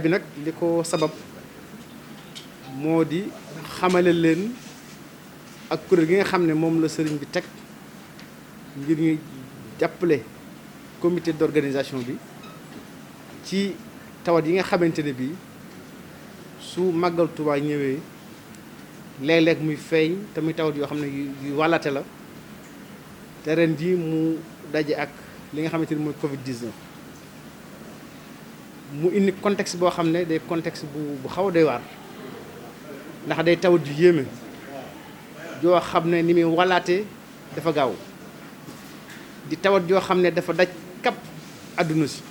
bi nag li ko sabab moo di xamale leen ak kuréel gi nga xam ne moom la sëriñ bi teg ngir ñu jàppale comité d'organisation bi ci tawat yi nga xamante ne bii su màggal Tuubaa ñëwee léeg-léeg muy feeñ te muy tawat yoo xam ne yu wàllate la te ren ji mu daje ak li nga xamante ni mooy Covid-19 mu indi contexte boo xam ne day contexte bu xaw a doy waar ndax day tawat ju yéeme joo xam ne ni muy wàllaate dafa gaaw di tawat joo xam ne dafa daj kap àdduna si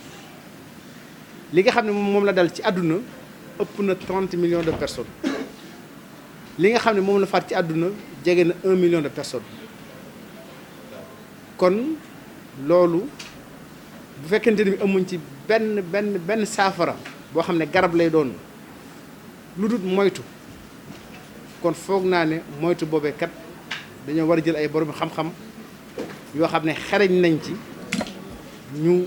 li nga xam ne moom la dal ci àdduna ëpp na 30 millions de personnes li nga xam ne moom la faat ci àdduna jege na 1 million de personnes kon loolu bu fekkente ni amuñ ci benn saafara boo xam ne garab lay doon lu dul moytu kon foog naa ne moytu boobee kat dañoo war a jël ay borom xam-xam yoo xam ne xereñ nañ ci ñu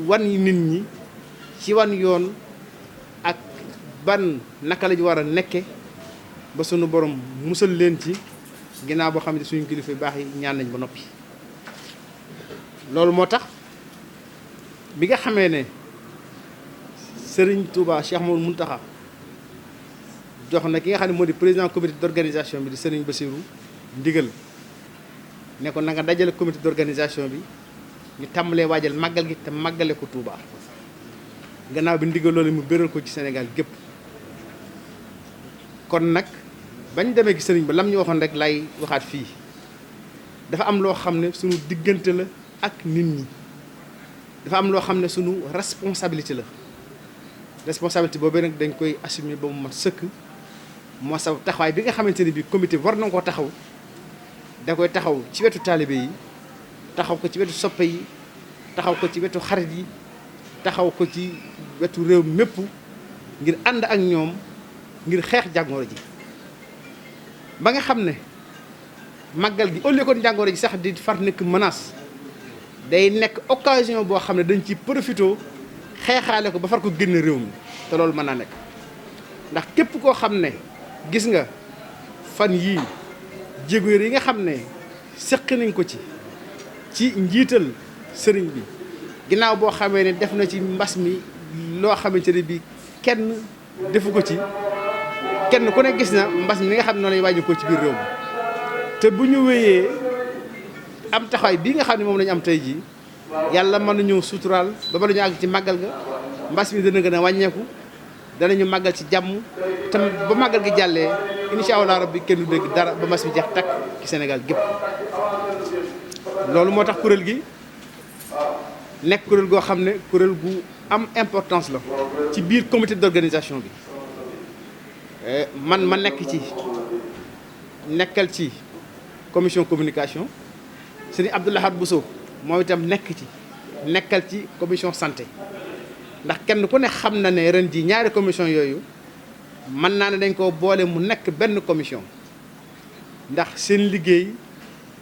wan nit ñi ci wan yoon ak ban naka lañu war a nekke ba sunu borom musal leen ci ginnaaw boo xam ne suñu kilifa yu baax yi ñaan nañ ba noppi. loolu moo tax bi nga xamee ne Serigne Touba Cheikh Mouhamadou Mountakha jox na ki nga xam ne moo di président comité d'organisation bi di Serigne Bassirou ndigal ne ko na nga dajale comité d'organisation bi ñu tàmbalee waajal màggal gi te màggale ko Touba gannaaw bi ndigal loolu mu béral ko ci Sénégal gépp kon nag bañ demee gi sëriñ ba lam ñu waxoon rek lay waxaat fii dafa am loo xam ne sunu diggante la ak nit ñi dafa am loo xam ne sunu responsabilité la responsabilité boobu nag dañ koy assumer ba mu mat sëkk moo sabab taxawaay bi nga xamante ne bii comité war na koo taxaw da koy taxaw ci wetu taalibe yi taxaw ko ci wetu soppe yi taxaw ko ci wetu xarit yi taxaw ko ci wetu réew mépp ngir ànd ak ñoom ngir xeex jàngoro ji ba nga xam ne màggal gi au lieu que jàngoro ji sax di far nekk menace day nekk occasion boo xam ne dañ ci profité xeexaale ko ba far ko génn réew mi te loolu mën naa nekk ndax képp koo xam ne gis nga fan yii jéego yi nga xam ne seq nañ ko ci njiital sëriñ bi ginnaaw boo xamee ne def na ci mbas mi loo xamante ne bii kenn defu ko ci kenn ku ne gis na mbas mi ni nga xam ne noonu lay wàññi ko ci biir réew mi te bu ñu wéyee am taxawaay bii nga xam ne moom lañu am tey jii yàlla mën nañu suturaal ba bala ñu àgg ci màggal ga mbas mi dana gën a wàññeeku danañu màggal ci jàmm te ba màggal gi jàllee incha allah rabbi kenn du dégg dara ba mbas mi jeex takk ci Sénégal gépp loolu moo tax kuréel gi nekk kuréel goo xam ne kuréel gu am importance la ci biir comité d'organisation bi man ma nekk ci nekkal ci commission communication Serigne Abdou Lahad Bousso moom itam nekk ci nekkal ci commission santé ndax kenn ku ne xam na ne ren ji ñaari commission yooyu mën naa ne dañ ko boole mu nekk benn commission ndax seen liggéey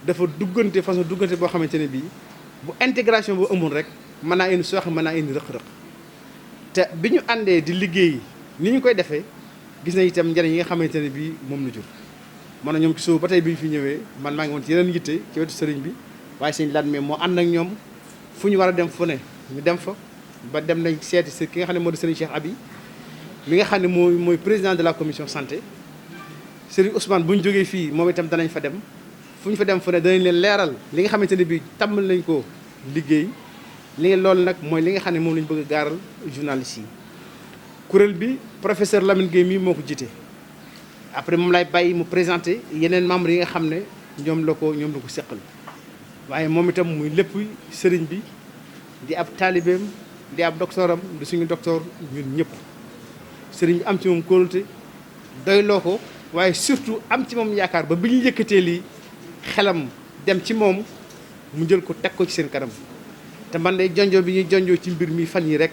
dafa duggante façon duggante boo xamante ne bii bu intégration bu amul rek mën naa indi sooxe mën naa indi rëq-rëq te bi ñu àndee di liggéey ni ñu koy defee gis na itam njëriñ yi nga xamante ne bii moom la jur man na ñoom ci suuf ba tey bi ñu fi ñëwee man maa ngi woon ci yeneen yitte ci wetu sëriñ bi waaye sëñ Lat mais moo ànd ak ñoom fu ñu war a dem fu ne ñu dem fa ba dem nañ seeti si ki nga xam ne moo di sëriñ Cheikh Abi mi nga xam ne mooy président de la commission santé sëriñ Ousmane bu ñu jógee fii moom itam danañ fa dem fu ñu fa dem fu ne danañ leen leeral li nga xamante ne bii tàmbal nañ ko liggéey li loolu nag mooy li nga xam ne moom la ñu bëgg a gaaral journaliste yi kuréel bi professeur Lamine Gueye mii moo ko jiite après moom lay bàyyi mu présenté yeneen membres yi nga xam ne ñoom la ko seqal waaye moom itam muy lépp sëriñ bi di ab taalibeem di ab doctoram di suñu docteur ñun ñëpp sëriñ bi am ci moom kóolute doyloo ko waaye surtout am ci moom yaakaar ba bi ñu yëkkatee lii xelam dem ci moom mu jël ko teg ko ci seen kanam te man day jonjoo bi ñuy jonjoo ci mbir mi fan yi rek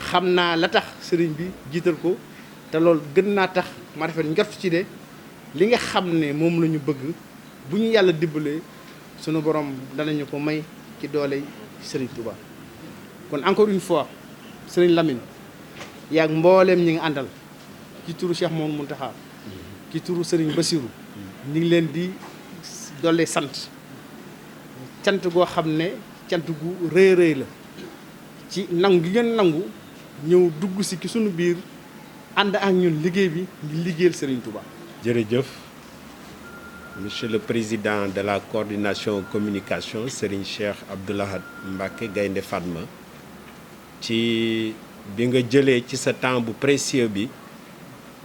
xam naa la tax sëriñ bi jiital ko te loolu gën naa tax ma rafet njort ci de li nga xam ne moom la ñu bëgg bu ñu yàlla dimbalee sunu borom danañu ko may ci doole Serigne Touba. kon encore une fois Serigne Lamine yaag mbooleem ñi nga àndal ci turu Cheikh Mouhamadou Mountakha ci turu Serigne Bassirou ñu ngi leen di dolle sant cant goo xam ne cant gu rëy rëy la ci nangu gi ngeen nangu ñëw dugg si ci sunu biir ànd ak ñun liggéey bi ngi liggéeyal Serigne Touba. jërëjëf monsieur le président de la coordination communication Serigne Cheikh Abdou Lahad Mbacké Gaïndé Fatma ci bi nga jëlee ci sa temps bu précieux bi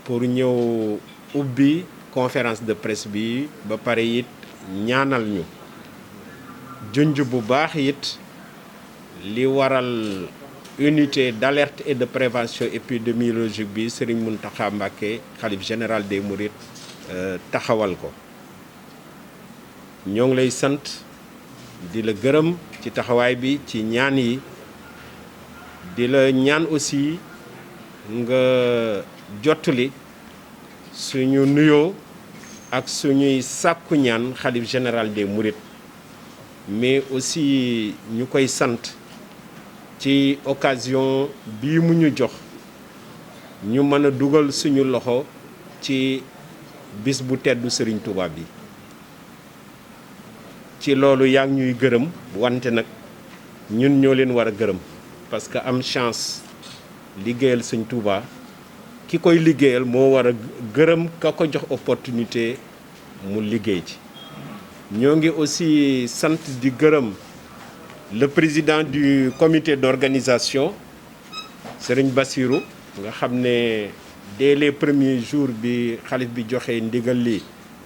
pour ñëw ubbi conférence de presse bi ba pare it ñaanal ñu junj bu baax it li waral unité d'alerte et de prévention épidémiologique bi Serigne Mountakha Mbacké xalif général des Mourides taxawal ko ñoo ngi lay sant di la gërëm ci taxawaay bi ci ñaan yi di la ñaan aussi nga jottali suñu nuyoo ak suñuy sàkku ñaan xalif général des Mourides mais aussi ñu koy sant ci occasion bii mu ñu jox ñu mën a dugal suñu loxo ci bis bu teddu Serigne Touba bi ci loolu yaa ngi ñuy gërëm wante nag ñun ñoo leen war a gërëm parce que am chance liggéeyal Serigne Touba ki koy liggéeyal moo war a gërëm ka ko jox opportunité mu liggéey ci ñoo ngi aussi sant di gërëm le président du comité d'organisation Serigne Bassirou nga xam ne dès les premiers jours bi xalif bi joxe ndigal li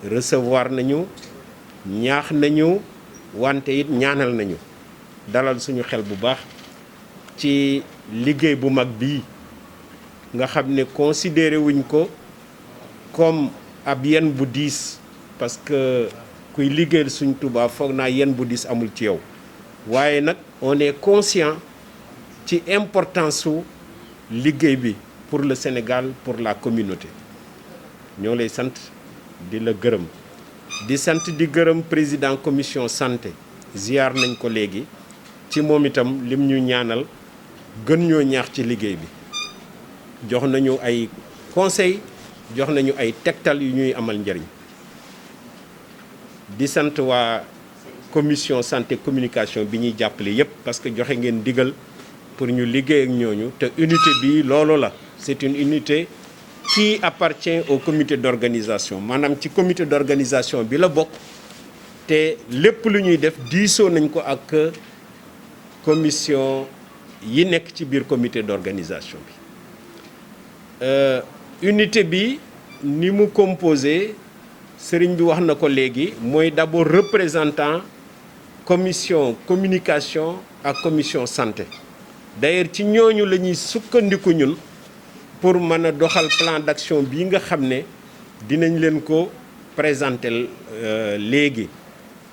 recevoir nañu ñaax nañu wante it ñaanal nañu dalal suñu xel bu baax ci liggéey bu mag bii nga xam ne considéré wuñ ko comme ab yen bu diis parce que kuy liggéeyal suñ Tuubaa foog naa yen bu diis amul ci yow waaye nag on est conscient ci importance su liggéey bi pour le Sénégal pour la communauté ñoo lay sant di la gërëm di sant di gërëm président commission santé ziar nañ ko léegi ci moom itam lim ñu ñaanal gën ñoo ñaax ci liggéey bi jox nañu ay conseil jox nañu ay tegtal yu ñuy amal njëriñ di sant waa commission santé communication bi ñuy jàppale yépp parce que joxe ngeen digal pour ñu liggéey ak ñooñu te unité bi loolu la c'est une unité qui appartient au comité d'organisation maanaam ci comité d'organisation bi la bokk te lépp lu ñuy def diisoo nañ ko ak commission yi nekk ci biir comité d'organisation bi unité bi ni mu composé sëriñ bi wax na ko léegi mooy d'abord représentant commission communication ak commission santé d'ailleurs ci ñooñu la ñuy sukkandiku ñun pour mën a doxal plan d'action bii nga xam ne dinañ leen ko présenter léegi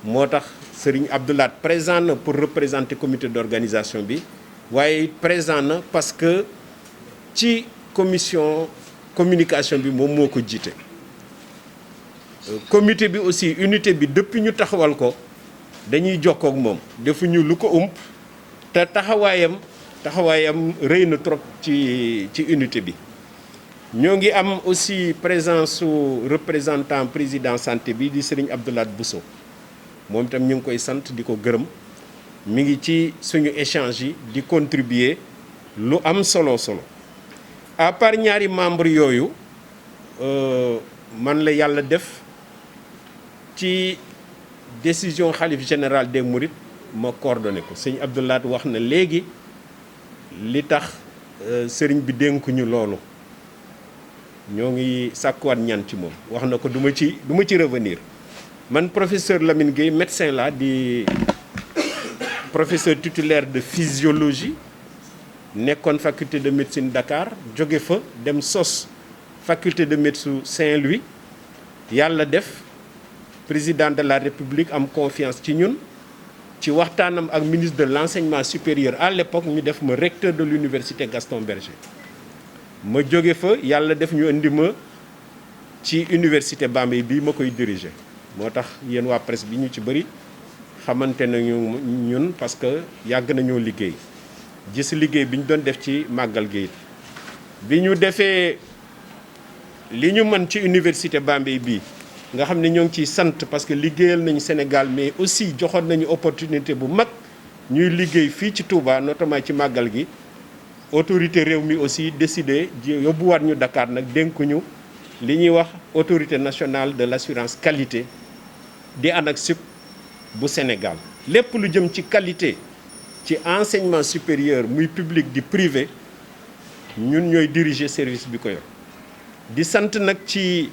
moo tax sëriñ Abdou Lahad présent na pour représenter comité d'organisation bi waaye présent na parce que ci commission communication bi moom moo ko jiite comité bi aussi unité bi depuis ñu taxawal ko dañuy jokkoo ak moom defuñu lu ko ump te taxawaayam rëy na trop ci unité bi ñoo ngi am aussi présence su représentant président santé bi di Serigne Abdou Lahad Bousso moom itam ñu ngi koy sant di ko gërëm mi ngi ci suñu échange yi di contribuer lu am solo à part ñaari membre yooyu man la yàlla def ci décision xalif général des Mourides ma coordonné ko sëñ Abdou Lahad wax na léegi li tax sëriñ bi dénkuñu loolu ñoo ngi sàkkuwaat ñaan ci moom wax na ko du ma ci revenir man professeur Lamine Gueye médecin la di professeur titulaire de physiologie nekkoon faculté de médecine Dakar jóge fa dem sos faculté de médecine Saint-Louis yàlla def président de la République am confiance ci ñun ci waxtaanam ak ministre de l'enseignement supérieur à l'époque ñu def ma recteur de l'université Gaston Berger ma jóge fa yàlla def ñu indi ma ci université Bambey bii ma koy diriger moo tax yéen waa presse bi ñu ci bëri xamante nañu ñun parce que yàgg nañoo liggéey gis liggéey bi ñu doon def ci màggal gi bi ñu defee li ñu mën ci université Bambey bii nga xam ne ñoo ngi ciy sant parce que liggéeyal nañu Sénégal mais aussi joxoon nañu opportunité bu mag ñuy liggéey fii ci Touba notamment ci màggal gi autorité réew mi aussi décidé yóbbuwaat ñu Dakar nag dénkuñu li ñuy wax autorité nationale de l'assurance qualité di ANAQ-Sup bu Sénégal lépp lu jëm ci qualité ci enseignement supérieur muy public di privé ñun ñooy diriger service bi ko yor di sant nag ci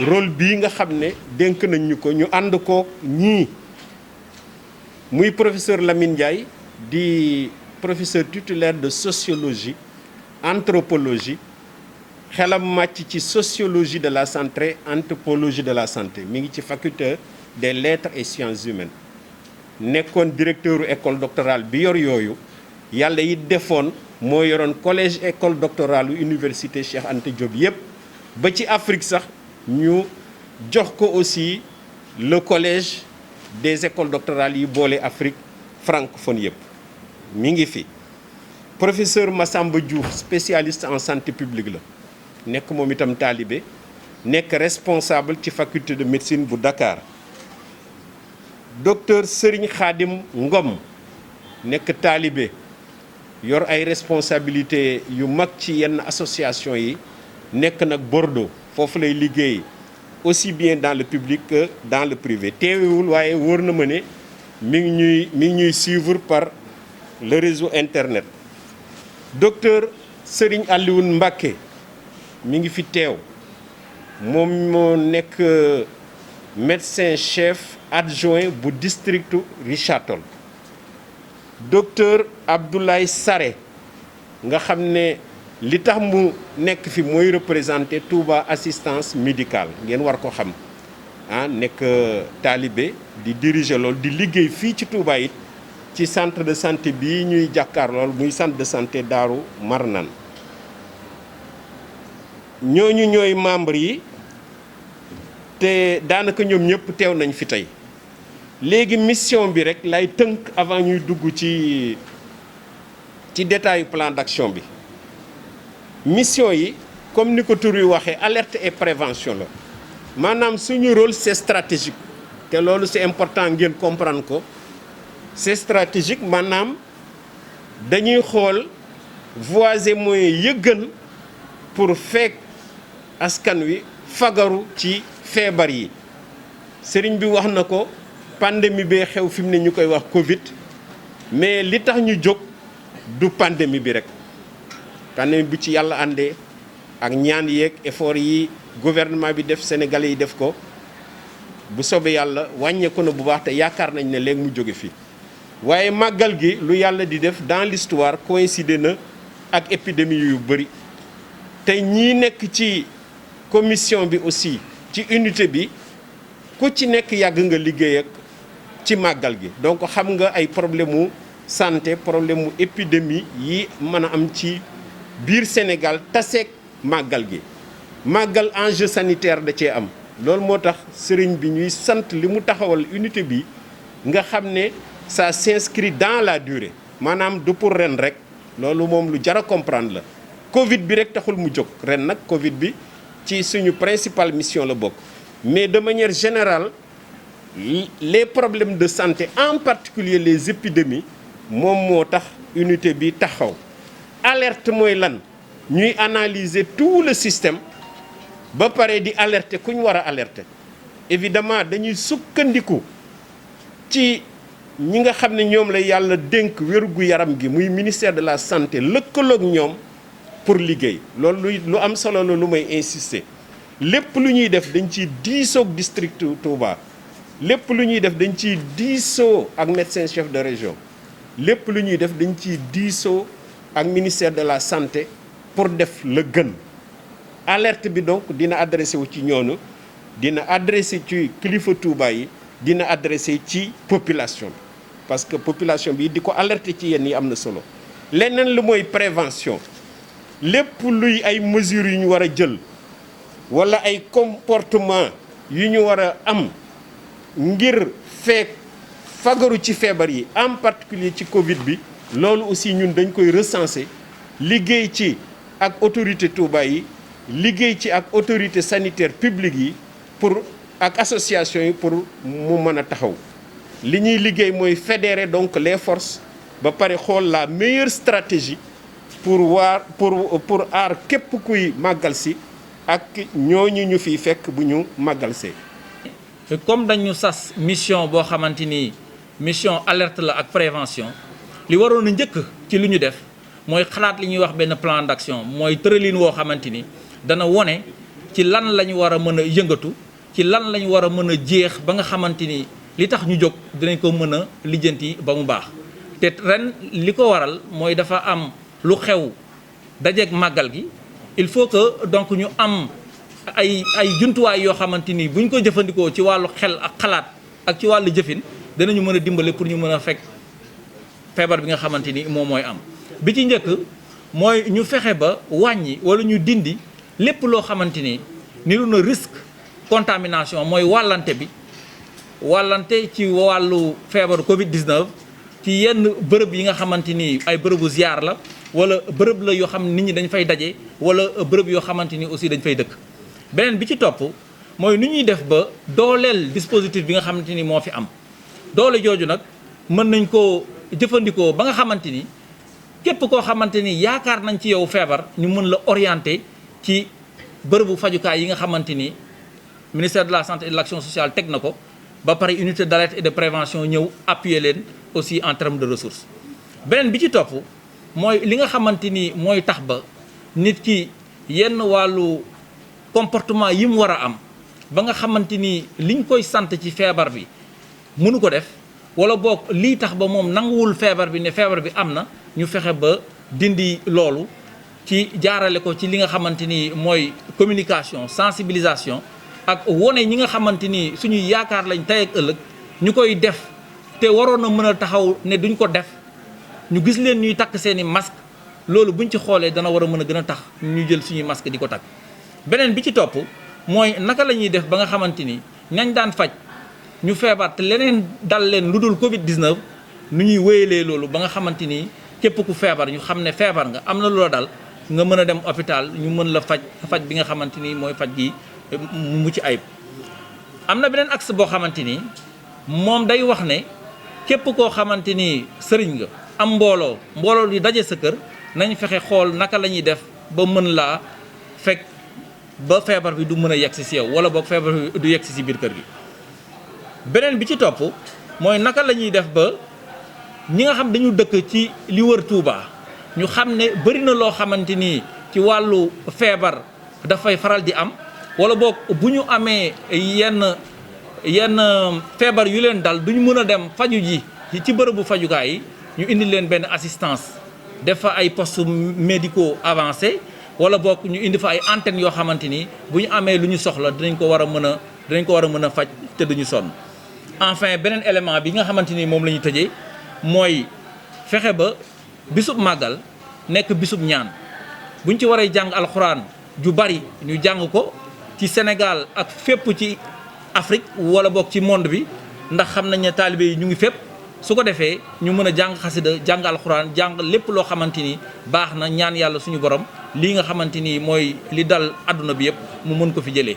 rôle bii nga xam ne dénk nañ ñu ko ñu ànd ko ñii muy professeur Lamine Ndiaye di professeur titulaire de sociologie anthropologie xelam màcc ci sociologie de la santé anthropologie de la santé mi ngi ci faculté des lettres et sciences humaines nekkoon directeuru école doctorale bi yor yooyu yàlla yi defoon moo yoroon collège école doctorale université Cheikh Anta Diop yëpp ba ci Afrique sax ñu jox ko aussi le collège des écoles doctorales yi boole Afrique francophone yëpp mi ngi fi. professeur Massamba Diouf spécialiste en santé publique la nekk moom itam taalibe nekk responsable ci faculté de médecine bu Dakar. docteur Serigne Khadim Ngom nekk taalibe yor ay responsabilité yu mag ci yenn association yi nekk nag Bordeaux foofu lay liggéey aussi bien dans le public que dans le privé teewewul waaye wóor na ma ne mi ngi ñuy suivre par le réseau internet. docteur Serigne Alioune Mbacké mi ngi fi teew moom moo nekk médecin chef adjoint bu district Richard Toll. docteur Abdoulaye Saré nga xam ne li tax mu nekk fi mooy représenter Touba assistance médicale ngeen war ko xam nekk taalibe di diriger lool di liggéey fii ci Touba it ci centre de santé bii ñuy jàkkaar lool muy centre de santé Daaru Marnaan ñooñu ñooy membre yi te daanaka ñoom ñëpp teew nañ fi tey. léegi mission bi rek lay tënk avant ñuy dugg ci détail plan d'action bi mission yi comme ni ko tur yi waxee alerte et prévention la maanaam suñu rôle c'est stratégique te loolu c'est important ngeen comprendre ko c'est stratégique maanaam dañuy xool voies et moyens yi gën pour fekk askan wi fagaru ci feebar yi sëriñ bi wax na ko. pandémie bee xew fi mu ne ñu koy wax Covid mais li tax ñu jóg du pandémie bi rek pandémie bi ci yàlla àndee ak ñaan yeeg effort yi gouvernement bi def sénégalais yi def ko bu soobee yàlla wàññeeku na bu baax te yaakaar nañ ne léegi mu jóge fii waaye màggal gi lu yàlla di def dans l'histoire coïncide na ak épidémie yu bëri te ñii nekk ci commission bi aussi ci unité bi ku ci nekk yàgg nga liggéey ak ci màggal gi donc xam nga ay problème mu santé problème mu épidémie yi mën a am ci biir Sénégal taseeg màggal gi màggal enjeu sanitaire da cee am loolu moo tax sëriñ bi ñuy sant li mu taxawal unité bi nga xam ne ça s'inscrit dans la durée maanaam du pour ren rek loolu moom lu jar a comprendre la Covid bi rek taxul mu jóg ren nag Covid bi ci suñu principale mission la bokk mais de manière générale les problèmes de santé en particulier les épidémies moom moo tax unité bi taxaw alerte mooy lan ñuy analyser tout le système ba pare di alerter ku ñu war a alerter évidemment dañuy sukkandiku ci ñi nga xam ne ñoom la yàlla dénk wérgu yaram gi muy ministère de la santé lëkkaloog ñoom pour liggéey loolu lu am solo la lu may insister lépp lu ñuy def dañ ciy diisoog district Touba lépp lu ñuy def dañ ciy diisoo ak médecin chef de région lépp lu ñuy def dañ ciy diisoo ak ministère de la santé pour def la gën alerte bi donc dina adressé wu ci ñoonu dina adressé ci kilifa Touba yi dina adressé ci population bi parce que population bi di ko alerter ci yenn yi am na solo leneen lu mooy prévention lépp luy ay mesures yu ñu war a jël wala ay comportement yu ñu war a am ngir fekk fagaru ci feebar yi en particulier ci Covid bi loolu aussi ñun dañ koy recenser liggéey ci ak autorité Touba yi liggéey ci ak autorité sanitaire publique yi pour ak association yi pour mu mën a taxaw li ñuy liggéey mooy fédérer donc les forces ba pare xool la meilleure stratégie pour aar képp kuy màggal si ak ñooñu ñu fiy fekk bu ñu màggal see. comme dañu sas mission boo xamante ni mission alerte la ak prévention li waroon a njëkk ci lu ñu def mooy xalaat li ñuy wax benn plan d'action mooy tëralin woo xamante ni dana wone ci lan la ñu war a mën a yëngatu ci lan la ñu war a mën a jeex ba nga xamante ni li tax ñu jóg dinañ ko mën a lijjanti ba mu baax. te ren li ko waral mooy dafa am lu xew dajeeg màggal gi il faut que donc ñu am ay jumtuwaay yoo xamante ni bu ñu ko jëfandikoo ci wàllu xel ak xalaat ak ci wàllu jëfin danañu mën a dimbale pour ñu mën a fekk feebar bi nga xamante ni moom mooy am. bi ci njëkk mooy ñu fexe ba wàññi wala ñu dindi lépp loo xamante ni niru na risque contamination mooy wàllante bi wàllante ci wàllu feebaru Covid-19 ci yenn bërëb yi nga xamante ni ay bërëbu ziar la wala bërëb la yoo xam nit ñi dañ fay daje wala bërëb yoo xamante ni aussi dañ fay dëkk. beneen bi ci topp mooy nu ñuy def ba dooleel dispositif bi nga xamante ni moo fi am doole jooju nag mën nañ koo jëfandikoo ba nga xamante ni képp koo xamante ni yaakaar nañ ci yow feebar ñu mën la orienter ci bërëbu fajukaay yi nga xamante ni ministère de la santé et de l'action sociale teg na ko ba pare unité d'alerte et de prévention ñëw appuyer leen aussi en termes de ressources. beneen bi ci topp mooy li nga xamante ni mooy tax ba nit ki yenn wàllu comportement yi mu war a am ba nga xamante ni liñ koy sant ci feebar bi mënu ko def wala boog lii tax ba moom nanguwul feebar bi ne feebar bi am na ñu fexe ba dindi loolu ci jaarale ko ci li nga xamante ni mooy communication sensibilisation ak wone ñi nga xamante ni suñuy yaakaar lañ tey ak ëllëg ñu koy def te waroon a mën a taxaw ne duñ ko def ñu gis leen ñuy takk seeni masque loolu buñ ci xoolee dana war a mën a gën a tax ñu jël suñuy masque di ko takk. beneen bi ci topp mooy naka la ñuy def ba nga xamante ni ñañ daan faj ñu feebar te leneen dal leen lu dul Covid-19 nu ñuy wéyalee loolu ba nga xamante ni képp ku feebar ñu xam ne feebar nga am na loola dal nga mën a dem hôpital ñu mën la faj bi nga xamante ni mooy faj gi mu mucc ayib. am na beneen axe boo xamante ni moom day wax ne képp koo xamante ni sëriñ nga am mbooloo di daje sa kër nañ fexe xool naka la ñuy def ba mën laa fekk ba feebar bi du mën a yegsi si yow wala boog feebar bi du yegsi si biir kër gi. beneen bi ci topp mooy naka la ñuy def ba ñi nga xam dañu dëkk ci li wër Touba ñu xam ne bëri na loo xamante ni ci wàllu feebar dafay faral di am wala boog bu ñu amee yenn feebar yu leen dal duñu mën a dem faju ji ci bërëbu fajukaay yi ñu indi leen benn assistance def fa ay postes médicaux avancés wala boog ñu indi fa ay antennes yoo xamante ni bu ñu amee lu ñu soxla dinañ ko war a mën a faj te duñu sonn. enfin beneen élément bi nga xamante ni moom la ñuy tëjee mooy fexe ba bisub màggal nekk bisub ñaan buñ ci waree jàng alxuraan ju bari ñu jàng ko ci Sénégal ak fépp ci Afrique wala boog ci monde bi ndax xam nañ ne taalibe yi ñu ngi fépp su ko defee ñu mën a jàng xasida jàng alxuraan jàng lépp loo xamante ni baax na ñaan yàlla suñu borom lii nga xamante ni mooy li dal àdduna bi yëpp mu mën ko fi jëlee.